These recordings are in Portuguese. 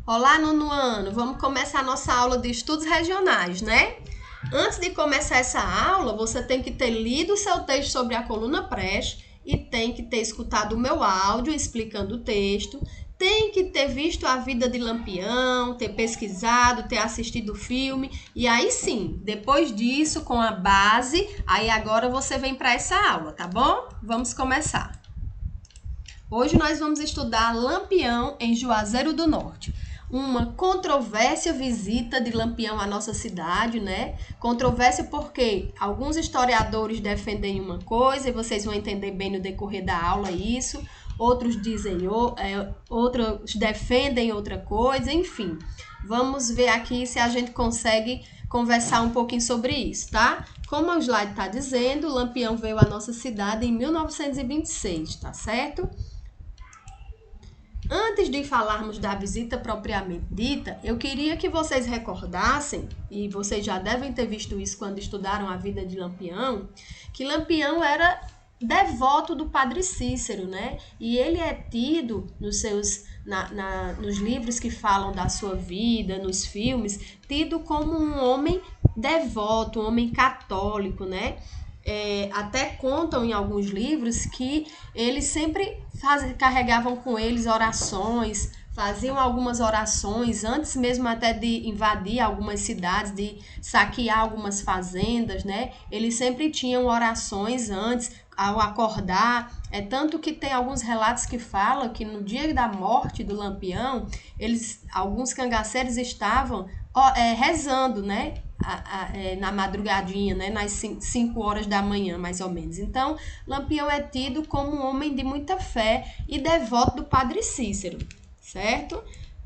Olá, nono ano! Vamos começar a nossa aula de estudos regionais, né? Antes de começar essa aula, você tem que ter lido o seu texto sobre a coluna PRES e tem que ter escutado o meu áudio explicando o texto, tem que ter visto a vida de Lampião, ter pesquisado, ter assistido o filme, e aí sim, depois disso, com a base, aí agora você vem para essa aula, tá bom? Vamos começar. Hoje nós vamos estudar Lampião em Juazeiro do Norte. Uma controvérsia visita de Lampião à nossa cidade, né? Controvérsia porque alguns historiadores defendem uma coisa e vocês vão entender bem no decorrer da aula isso. Outros dizem, outros defendem outra coisa, enfim. Vamos ver aqui se a gente consegue conversar um pouquinho sobre isso, tá? Como o slide está dizendo, Lampião veio à nossa cidade em 1926, tá certo? Antes de falarmos da visita propriamente dita, eu queria que vocês recordassem, e vocês já devem ter visto isso quando estudaram a vida de Lampião, que Lampião era devoto do Padre Cícero, né? E ele é tido nos livros que falam da sua vida, nos filmes, tido como um homem devoto, um homem católico, né? Até contam em alguns livros que eles sempre carregavam com eles orações, faziam algumas orações antes mesmo até de invadir algumas cidades, de saquear algumas fazendas, né? Eles sempre tinham orações antes, ao acordar. Tanto que tem alguns relatos que falam que no dia da morte do Lampião, alguns cangaceiros estavam rezando, né? Na madrugadinha, né, nas 5 horas da manhã, mais ou menos. Então, Lampião é tido como um homem de muita fé e devoto do Padre Cícero, certo?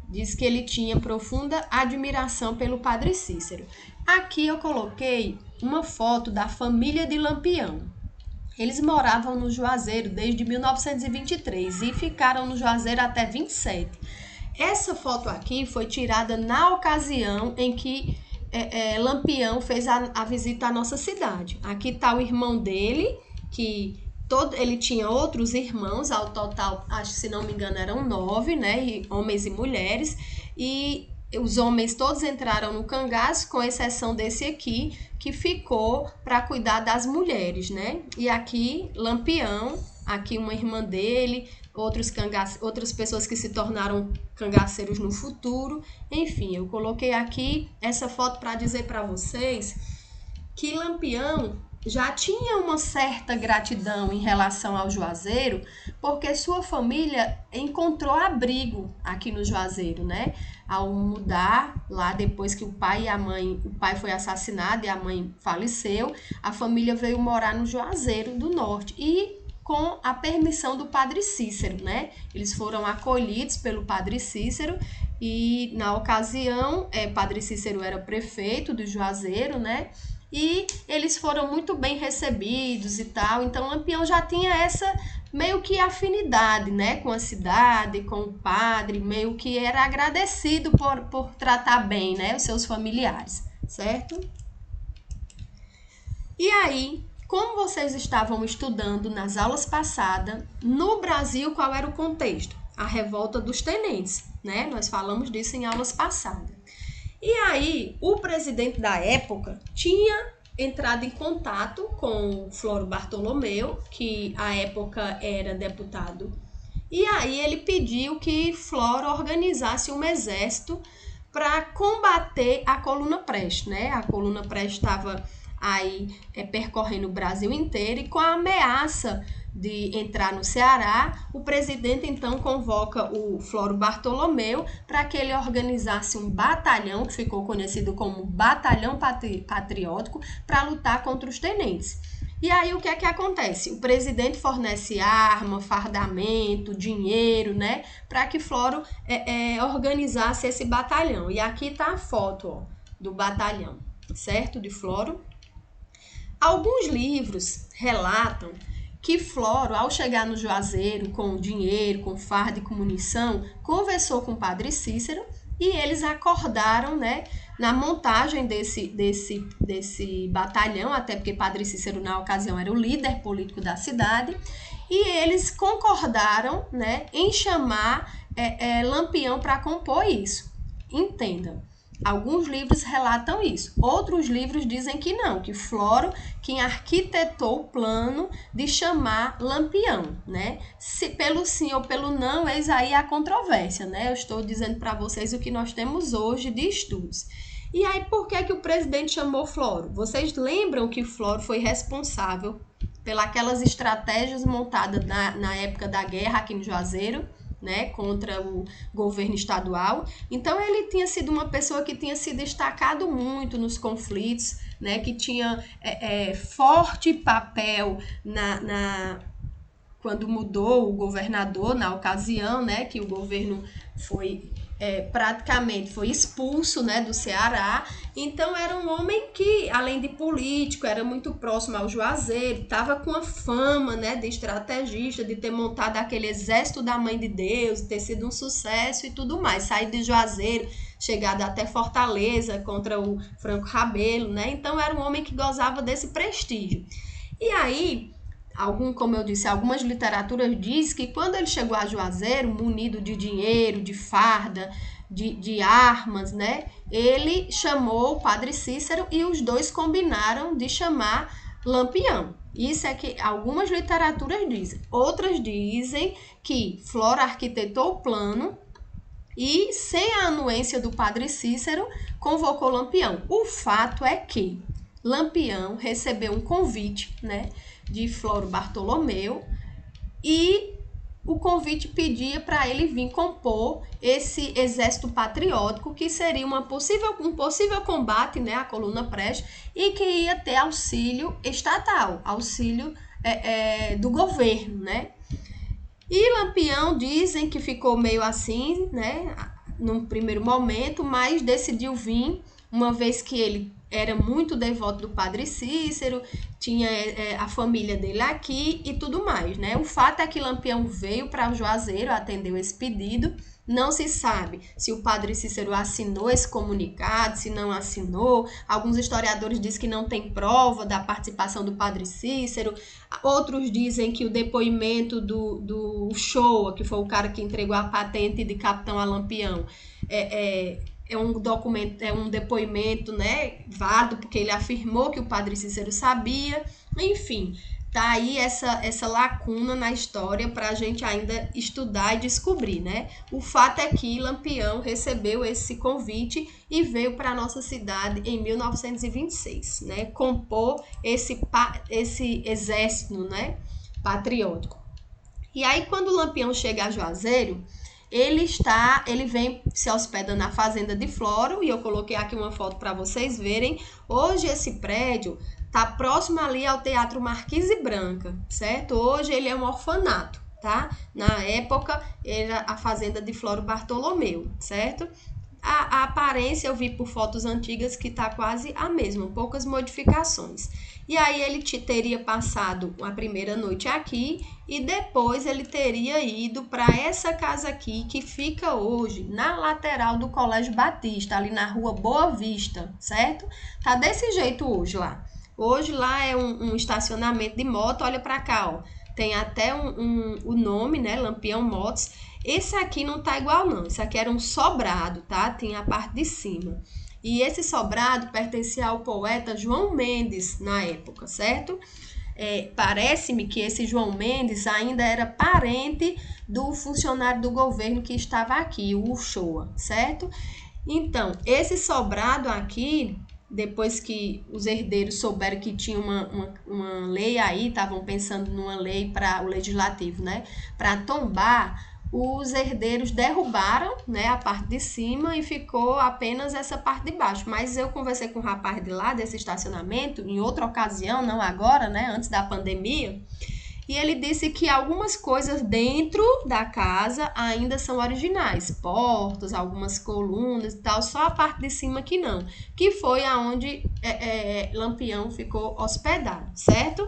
Diz que ele tinha profunda admiração pelo Padre Cícero. Aqui eu coloquei uma foto da família de Lampião. Eles moravam no Juazeiro desde 1923 e ficaram no Juazeiro até 27. Essa foto aqui foi tirada na ocasião em que Lampião fez a visita à nossa cidade. Aqui está o irmão dele, que ele tinha outros irmãos, ao total, acho que se não me engano, eram 9, né? Homens e mulheres. E os homens todos entraram no cangaço, com exceção desse aqui, que ficou para cuidar das mulheres, né? E aqui, Lampião, aqui uma irmã dele, outras pessoas que se tornaram cangaceiros no futuro. Enfim, eu coloquei aqui essa foto para dizer para vocês que Lampião já tinha uma certa gratidão em relação ao Juazeiro, porque sua família encontrou abrigo aqui no Juazeiro, né? Ao mudar lá depois que o pai foi assassinado e a mãe faleceu, a família veio morar no Juazeiro do Norte e com a permissão do Padre Cícero, né? Eles foram acolhidos pelo Padre Cícero e, na ocasião, Padre Cícero era prefeito do Juazeiro, né? E eles foram muito bem recebidos e tal. Então, Lampião já tinha essa meio que afinidade, né? Com a cidade, com o padre, meio que era agradecido por tratar bem, né? Os seus familiares, certo? E aí, como vocês estavam estudando nas aulas passadas, no Brasil, qual era o contexto? A revolta dos tenentes, né? Nós falamos disso em aulas passadas. E aí, o presidente da época tinha entrado em contato com Floro Bartolomeu, que à época era deputado, e aí ele pediu que Floro organizasse um exército para combater a coluna PRES, né? A coluna PRES estava aí percorrendo o Brasil inteiro e com a ameaça de entrar no Ceará, o presidente então convoca o Floro Bartolomeu para que ele organizasse um batalhão, que ficou conhecido como Batalhão Patriótico, para lutar contra os tenentes. E aí o que é que acontece? O presidente fornece arma, fardamento, dinheiro, né, para que Floro organizasse esse batalhão. E aqui está a foto, ó, do batalhão, certo? De Floro. Alguns livros relatam que Floro, ao chegar no Juazeiro com dinheiro, com farda e com munição, conversou com o Padre Cícero e eles acordaram, né, na montagem desse batalhão, até porque Padre Cícero, na ocasião, era o líder político da cidade, e eles concordaram, né, em chamar Lampião para compor isso. Entenda. Alguns livros relatam isso. Outros livros dizem que não, que Floro quem arquitetou o plano de chamar Lampião, né? Se pelo sim ou pelo não, eis aí a controvérsia, né? Eu estou dizendo para vocês o que nós temos hoje de estudos. E aí, por que o presidente chamou Floro? Vocês lembram que Floro foi responsável pelas estratégias montadas na época da guerra aqui no Juazeiro, né, contra o governo estadual. Então ele tinha sido uma pessoa que tinha se destacado muito nos conflitos, né, que tinha forte papel quando mudou o governador na ocasião, né, que o governo foi praticamente foi expulso, né, do Ceará. Então era um homem que, além de político, era muito próximo ao Juazeiro, estava com a fama, né, de estrategista, de ter montado aquele exército da Mãe de Deus, ter sido um sucesso e tudo mais, sair de Juazeiro, chegado até Fortaleza contra o Franco Rabelo, né? Então era um homem que gozava desse prestígio. E aí, como eu disse, algumas literaturas dizem que quando ele chegou a Juazeiro, munido de dinheiro, de farda, de armas, né? Ele chamou o padre Cícero e os dois combinaram de chamar Lampião. Isso é que algumas literaturas dizem. Outras dizem que Floro arquitetou o plano e, sem a anuência do padre Cícero, convocou Lampião. O fato é que Lampião recebeu um convite, né, de Floro Bartolomeu, e o convite pedia para ele vir compor esse exército patriótico, que seria um possível combate, né, à coluna Prestes, e que ia ter auxílio estatal, auxílio do governo, né? E Lampião dizem que ficou meio assim, né, num primeiro momento, mas decidiu vir, uma vez que ele era muito devoto do padre Cícero, tinha a família dele aqui e tudo mais, né? O fato é que Lampião veio para o Juazeiro, atendeu esse pedido. Não se sabe se o padre Cícero assinou esse comunicado, se não assinou. Alguns historiadores dizem que não tem prova da participação do padre Cícero. Outros dizem que o depoimento do Shoa, que foi o cara que entregou a patente de capitão a Lampião, é um depoimento, né, válido, porque ele afirmou que o padre Cícero sabia. Enfim, tá aí essa lacuna na história para a gente ainda estudar e descobrir, né? O fato é que Lampião recebeu esse convite e veio para a nossa cidade em 1926, né? Compor esse exército, né, patriótico. E aí, quando Lampião chega a Juazeiro, ele vem se hospeda na fazenda de Floro, e eu coloquei aqui uma foto para vocês verem. Hoje esse prédio tá próximo ali ao Teatro Marquise Branca, certo? Hoje ele é um orfanato, tá? Na época era a fazenda de Floro Bartolomeu, certo? A aparência eu vi por fotos antigas que tá quase a mesma, poucas modificações. E aí ele teria passado a primeira noite aqui e depois ele teria ido para essa casa aqui que fica hoje na lateral do Colégio Batista, ali na rua Boa Vista, certo? Tá desse jeito hoje lá. Hoje lá é um estacionamento de moto, olha para cá, ó. Tem até o nome, né, Lampião Motos. Esse aqui não tá igual não, esse aqui era um sobrado, tá? Tem a parte de cima. E esse sobrado pertencia ao poeta João Mendes na época, certo? Parece-me que esse João Mendes ainda era parente do funcionário do governo que estava aqui, o Uchoa, certo? Então, esse sobrado aqui, depois que os herdeiros souberam que tinha uma lei aí, estavam pensando numa lei para o legislativo, né? Para tombar, os herdeiros derrubaram, né, a parte de cima e ficou apenas essa parte de baixo. Mas eu conversei com um rapaz de lá, desse estacionamento, em outra ocasião, não agora, né, antes da pandemia, e ele disse que algumas coisas dentro da casa ainda são originais, portas, algumas colunas e tal, só a parte de cima que não, que foi aonde Lampião ficou hospedado, certo?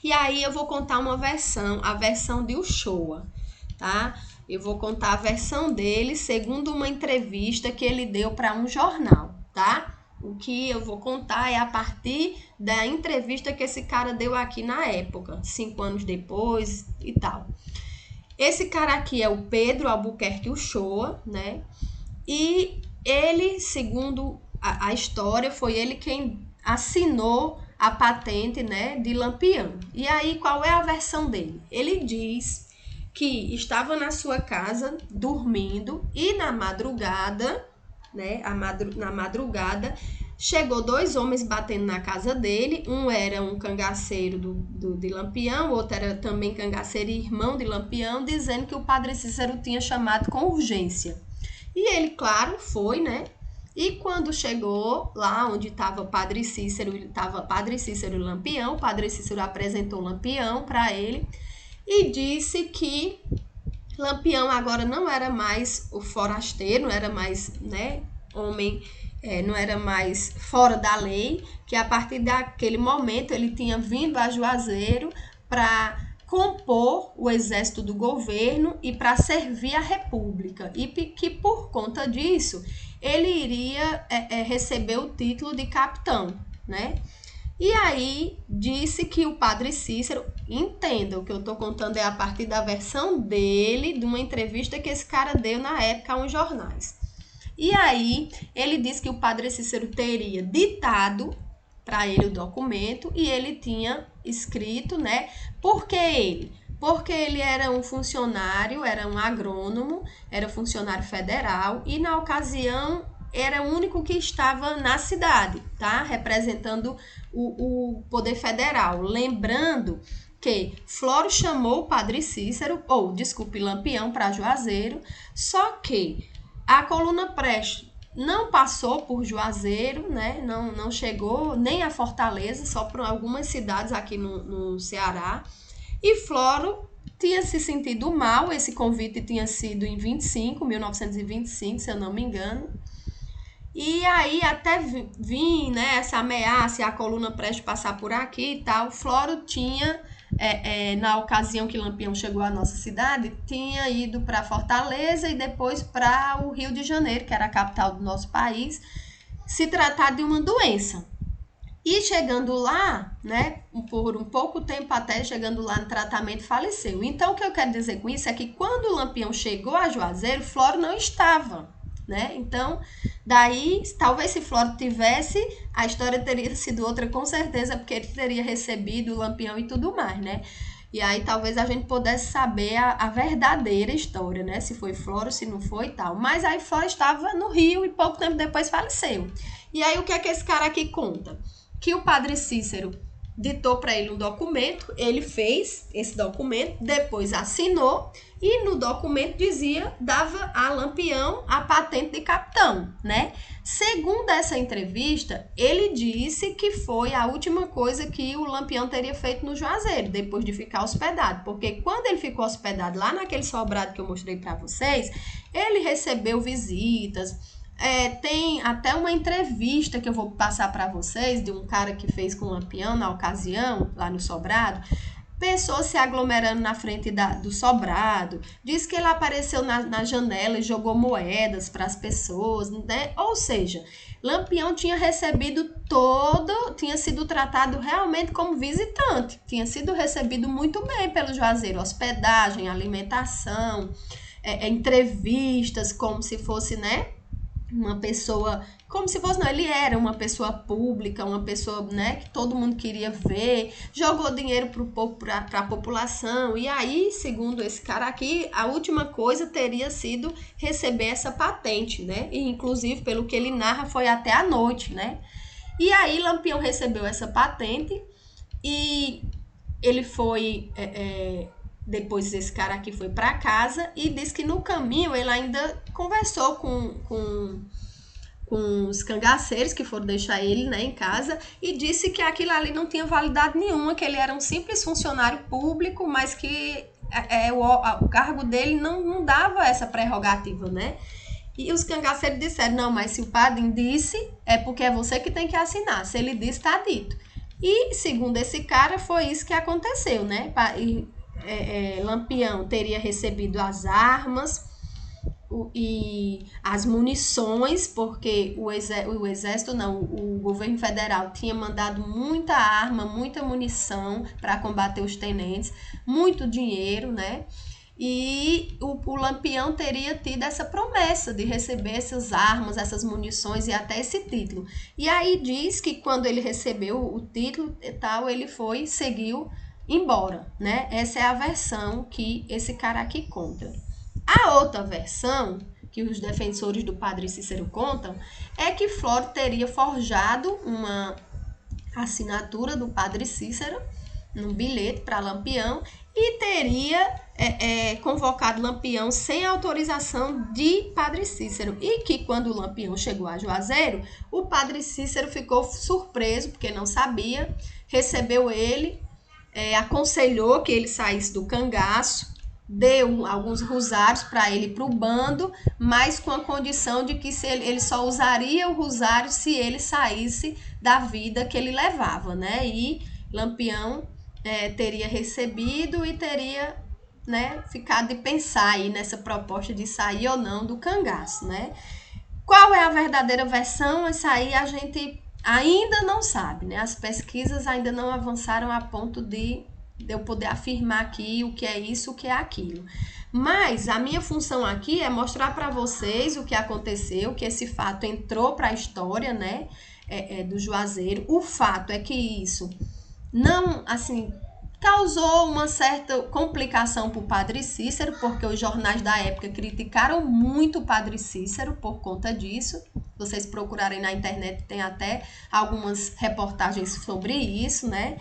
E aí eu vou contar uma versão, a versão de Uchoa, tá? Eu vou contar a versão dele segundo uma entrevista que ele deu para um jornal, tá? O que eu vou contar é a partir da entrevista que esse cara deu aqui na época, 5 anos depois e tal. Esse cara aqui é o Pedro Albuquerque Uchoa, né? E ele, segundo a história, foi ele quem assinou a patente, né, de Lampião. E aí, qual é a versão dele? Ele diz que estava na sua casa dormindo e na madrugada, né, na madrugada, chegou 2 homens batendo na casa dele. Um era um cangaceiro de Lampião, outro era também cangaceiro e irmão de Lampião, dizendo que o padre Cícero tinha chamado com urgência. E ele, claro, foi, né? E quando chegou lá onde estava o Padre Cícero, estava Padre Cícero e Lampião, o Padre Cícero apresentou Lampião para ele e disse que Lampião agora não era mais o forasteiro, não era mais, né, homem, não era mais fora da lei, que a partir daquele momento ele tinha vindo a Juazeiro para compor o exército do governo e para servir a república, e que por conta disso ele iria receber o título de capitão, né? E aí disse que o padre Cícero, entenda, o que eu estou contando é a partir da versão dele, de uma entrevista que esse cara deu na época a uns jornais. E aí ele disse que o padre Cícero teria ditado para ele o documento e ele tinha escrito, né? Por que ele? Porque ele era um funcionário, era um agrônomo, era funcionário federal e na ocasião era o único que estava na cidade, tá? Representando o poder federal. Lembrando que Floro chamou o padre Cícero, Lampião para Juazeiro, só que a coluna Prestes não passou por Juazeiro, né? Não chegou nem a Fortaleza, só por algumas cidades aqui no Ceará. E Floro tinha se sentido mal, esse convite tinha sido em 1925, se eu não me engano. E aí até vir, né, essa ameaça, a coluna Prestes passar por aqui e tal, Floro tinha, na ocasião que Lampião chegou à nossa cidade, tinha ido para Fortaleza e depois para o Rio de Janeiro, que era a capital do nosso país, se tratar de uma doença. E chegando lá, né, por um pouco tempo até chegando lá no tratamento, faleceu. Então, o que eu quero dizer com isso é que quando o Lampião chegou a Juazeiro, Floro não estava, né? Então, daí, talvez se Floro tivesse, a história teria sido outra com certeza, porque ele teria recebido o Lampião e tudo mais, né? E aí talvez a gente pudesse saber a verdadeira história, né? Se foi Floro, se não foi e tal. Mas aí Floro estava no Rio e pouco tempo depois faleceu. E aí o que é que esse cara aqui conta? Que o padre Cícero ditou para ele um documento, ele fez esse documento, depois assinou e no documento dava a Lampião a patente de capitão, né? Segundo essa entrevista, ele disse que foi a última coisa que o Lampião teria feito no Juazeiro, depois de ficar hospedado, porque quando ele ficou hospedado lá naquele sobrado que eu mostrei para vocês, ele recebeu visitas. Tem até uma entrevista que eu vou passar para vocês de um cara que fez com o Lampião na ocasião, lá no sobrado. Pessoas se aglomerando na frente do sobrado. Diz que ele apareceu na janela e jogou moedas para as pessoas, né? Ou seja, Lampião tinha tinha sido tratado realmente como visitante. Tinha sido recebido muito bem pelo Juazeiro. Hospedagem, alimentação, entrevistas, como se fosse, né? Uma pessoa, como se fosse, não, ele era uma pessoa pública, uma pessoa, né, que todo mundo queria ver, jogou dinheiro para a população, e aí, segundo esse cara aqui, a última coisa teria sido receber essa patente, né, e inclusive, pelo que ele narra, foi até a noite, né, e aí Lampião recebeu essa patente, e ele foi... depois esse cara aqui foi para casa e disse que no caminho ele ainda conversou com os cangaceiros que foram deixar ele, né, em casa e disse que aquilo ali não tinha validade nenhuma, que ele era um simples funcionário público, mas que o cargo dele não dava essa prerrogativa, né? E os cangaceiros disseram, não, mas se o padre disse, é porque é você que tem que assinar. Se ele disse, está dito. E, segundo esse cara, foi isso que aconteceu, né? Lampião teria recebido as armas e as munições, porque o exército não, o governo federal tinha mandado muita arma, muita munição para combater os tenentes, muito dinheiro, né? e o Lampião teria tido essa promessa de receber essas armas, essas munições e até esse título. E aí diz que quando ele recebeu o título e tal, ele seguiu embora, né? Essa é a versão que esse cara aqui conta. A outra versão que os defensores do Padre Cícero contam é que Floro teria forjado uma assinatura do Padre Cícero num bilhete para Lampião e teria convocado Lampião sem autorização de Padre Cícero. E que quando o Lampião chegou a Juazeiro, o Padre Cícero ficou surpreso, porque não sabia, recebeu ele, aconselhou que ele saísse do cangaço, deu alguns rosários para ele para o bando, mas com a condição de que ele só usaria o rosário se ele saísse da vida que ele levava, né? E Lampião teria recebido e teria, né, ficado de pensar aí nessa proposta de sair ou não do cangaço, né? Qual é a verdadeira versão? Isso aí a gente ainda não sabe, né? As pesquisas ainda não avançaram a ponto de eu poder afirmar aqui o que é isso, o que é aquilo. Mas a minha função aqui é mostrar para vocês o que aconteceu, que esse fato entrou para a história, né, do Juazeiro. O fato é que isso não, assim, causou uma certa complicação para o Padre Cícero, porque os jornais da época criticaram muito o Padre Cícero por conta disso. Vocês procurarem na internet, tem até algumas reportagens sobre isso, né?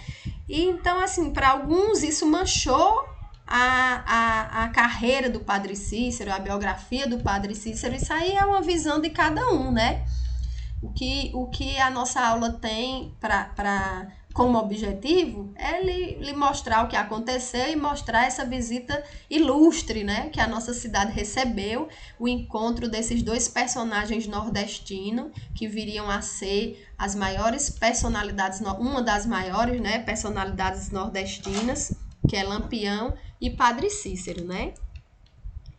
E então, assim, para alguns isso manchou a carreira do Padre Cícero, a biografia do Padre Cícero. Isso aí é uma visão de cada um, né? O que a nossa aula tem como objetivo é lhe mostrar o que aconteceu e mostrar essa visita ilustre, né, que a nossa cidade recebeu, o encontro desses dois personagens nordestinos que viriam a ser as maiores personalidades, uma das maiores, né, personalidades nordestinas, que é Lampião e Padre Cícero, né?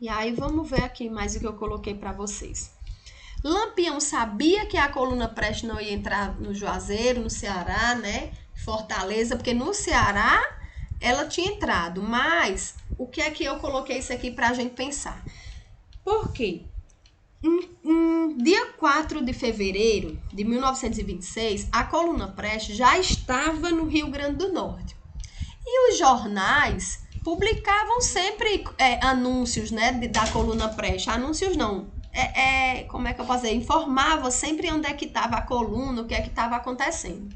E aí vamos ver aqui mais o que eu coloquei para vocês. Lampião sabia que a coluna Prestes não ia entrar no Juazeiro, no Ceará, né? Fortaleza, porque no Ceará ela tinha entrado. Mas o que é que eu coloquei isso aqui para a gente pensar? Por quê? Dia 4 de fevereiro de 1926, a coluna Prestes já estava no Rio Grande do Norte. E os jornais publicavam sempre anúncios, né, da coluna Prestes. Anúncios não. Como é que eu posso dizer? Informava sempre onde é que estava a coluna, o que é que estava acontecendo.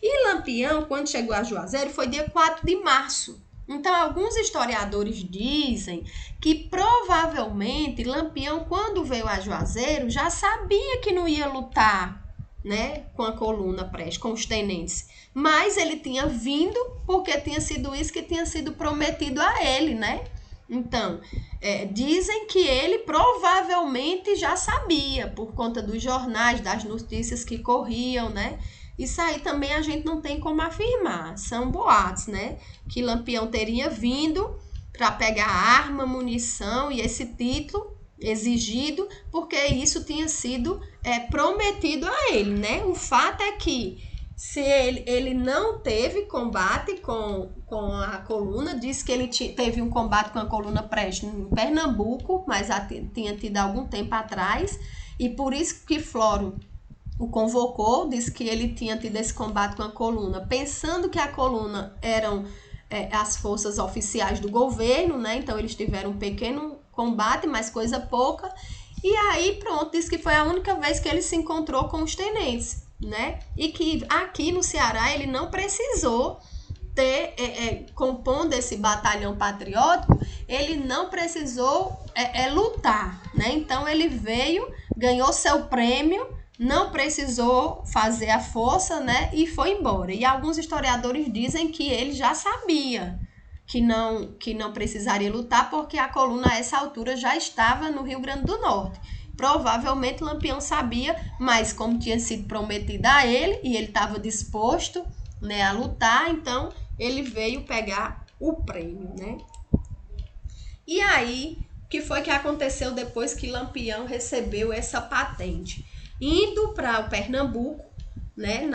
E Lampião, quando chegou a Juazeiro, foi dia 4 de março. Então, alguns historiadores dizem que provavelmente Lampião, quando veio a Juazeiro, já sabia que não ia lutar, né, com a coluna Prestes, com os tenentes. Mas ele tinha vindo porque tinha sido isso que tinha sido prometido a ele, né? Então, dizem que ele provavelmente já sabia, por conta dos jornais, das notícias que corriam, né? Isso aí também a gente não tem como afirmar, são boatos, né? Que Lampião teria vindo para pegar arma, munição e esse título exigido, porque isso tinha sido prometido a ele, né? O fato é que se ele não teve combate com a coluna, disse que ele teve um combate com a coluna Prestes em Pernambuco, mas tinha tido algum tempo atrás, e por isso que Floro o convocou, disse que ele tinha tido esse combate com a coluna, pensando que a coluna eram as forças oficiais do governo, né? Então eles tiveram um pequeno combate, mas coisa pouca, e aí pronto, disse que foi a única vez que ele se encontrou com os tenentes, né? E que aqui no Ceará ele não precisou ter, compondo esse batalhão patriótico, ele não precisou lutar, né? Então ele veio, ganhou seu prêmio, não precisou fazer a força, né? E foi embora. E alguns historiadores dizem que ele já sabia que não precisaria lutar, porque a coluna a essa altura já estava no Rio Grande do Norte. Provavelmente Lampião sabia, mas como tinha sido prometido a ele e ele estava disposto, né, a lutar, então ele veio pegar o prêmio, né? E aí, o que foi que aconteceu depois que Lampião recebeu essa patente? Indo para o Pernambuco, né,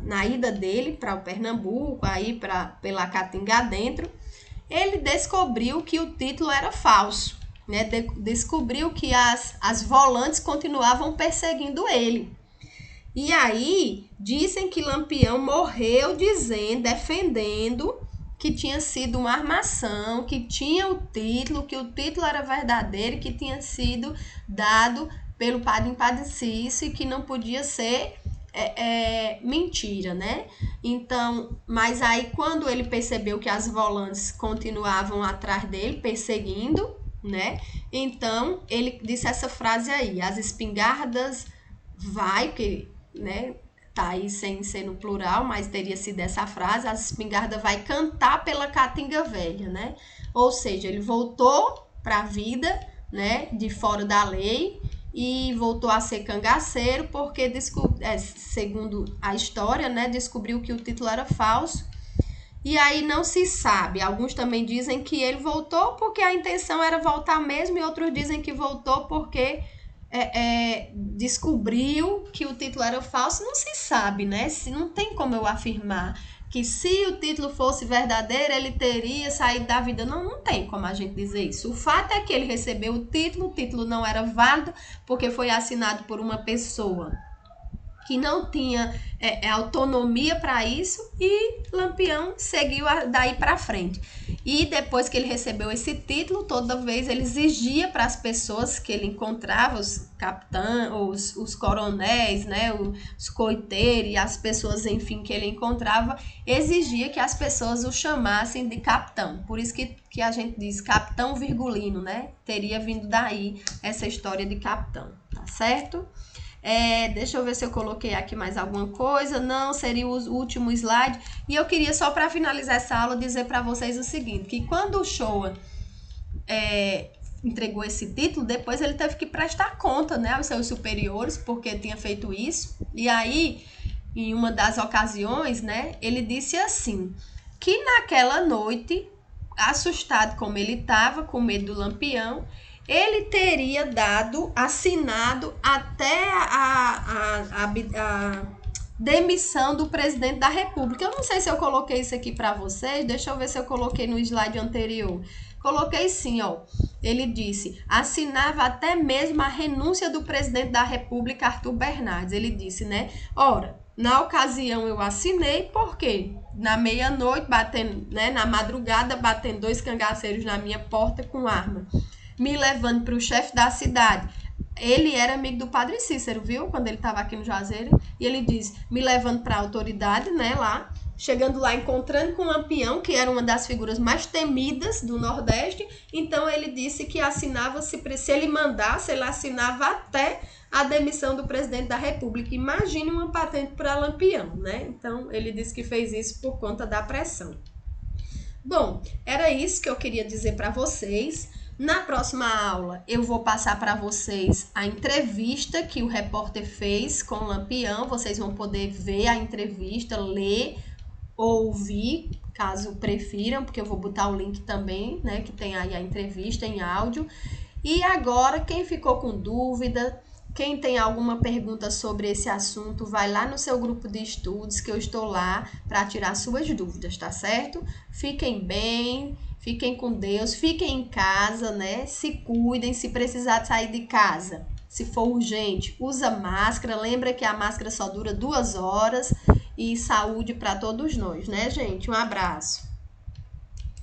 na ida dele para o Pernambuco, aí pela Caatinga dentro, ele descobriu que o título era falso, né? Descobriu que as volantes continuavam perseguindo ele. E aí, dizem que Lampião morreu defendendo que tinha sido uma armação, que tinha o título, que o título era verdadeiro, que tinha sido dado pelo padre Empadecido e que não podia ser mentira, né? Então, mas aí quando ele percebeu que as volantes continuavam atrás dele, perseguindo, né? Então, ele disse essa frase aí, as espingardas que, né, tá aí sem ser no plural, mas teria sido essa frase, as espingardas vai cantar pela Caatinga Velha, né? Ou seja, ele voltou para a vida, né, de fora da lei e voltou a ser cangaceiro porque, segundo a história, né, descobriu que o título era falso. E aí não se sabe. Alguns também dizem que ele voltou porque a intenção era voltar mesmo e outros dizem que voltou porque descobriu que o título era falso. Não se sabe, né? Não tem como eu afirmar que se o título fosse verdadeiro, ele teria saído da vida. Não tem como a gente dizer isso. O fato é que ele recebeu o título não era válido porque foi assinado por uma pessoa que não tinha autonomia para isso e Lampião seguiu daí para frente. E depois que ele recebeu esse título, toda vez ele exigia para as pessoas que ele encontrava, os capitães, os coronéis, né, os coiteiros e as pessoas, enfim, que ele encontrava, exigia que as pessoas o chamassem de capitão. Por isso que a gente diz capitão virgulino, né? Teria vindo daí essa história de capitão, tá certo? Deixa eu ver se eu coloquei aqui mais alguma coisa. Não, seria o último slide. E eu queria só para finalizar essa aula dizer para vocês o seguinte, que quando o Shoa entregou esse título, depois ele teve que prestar conta, né, aos seus superiores, porque tinha feito isso. E aí, em uma das ocasiões, né, ele disse assim, que naquela noite, assustado como ele estava, com medo do Lampião, ele teria assinado até a demissão do presidente da República. Eu não sei se eu coloquei isso aqui para vocês, deixa eu ver se eu coloquei no slide anterior. Coloquei sim, ó. Ele disse, assinava até mesmo a renúncia do presidente da República, Arthur Bernardes. Ele disse, né? Ora, na ocasião eu assinei, porque na meia-noite, batendo, né, na madrugada, batendo 2 cangaceiros na minha porta com arma, me levando para o chefe da cidade. Ele era amigo do padre Cícero, viu? Quando ele estava aqui no Juazeiro. E ele disse, me levando para a autoridade, né, lá. Chegando lá, encontrando com o Lampião, que era uma das figuras mais temidas do Nordeste. Então, ele disse que assinava, se ele mandasse, ele assinava até a demissão do presidente da República. Imagine uma patente para Lampião, né? Então, ele disse que fez isso por conta da pressão. Bom, era isso que eu queria dizer para vocês. Na próxima aula, eu vou passar para vocês a entrevista que o repórter fez com o Lampião. Vocês vão poder ver a entrevista, ler ou ouvir, caso prefiram, porque eu vou botar o link também, né, que tem aí a entrevista em áudio. E agora, quem ficou com dúvida, quem tem alguma pergunta sobre esse assunto, vai lá no seu grupo de estudos, que eu estou lá para tirar suas dúvidas, tá certo? Fiquem bem, fiquem com Deus, fiquem em casa, né? Se cuidem, se precisar sair de casa, se for urgente, usa máscara. Lembra que a máscara só dura 2 horas. E saúde para todos nós, né, gente? Um abraço.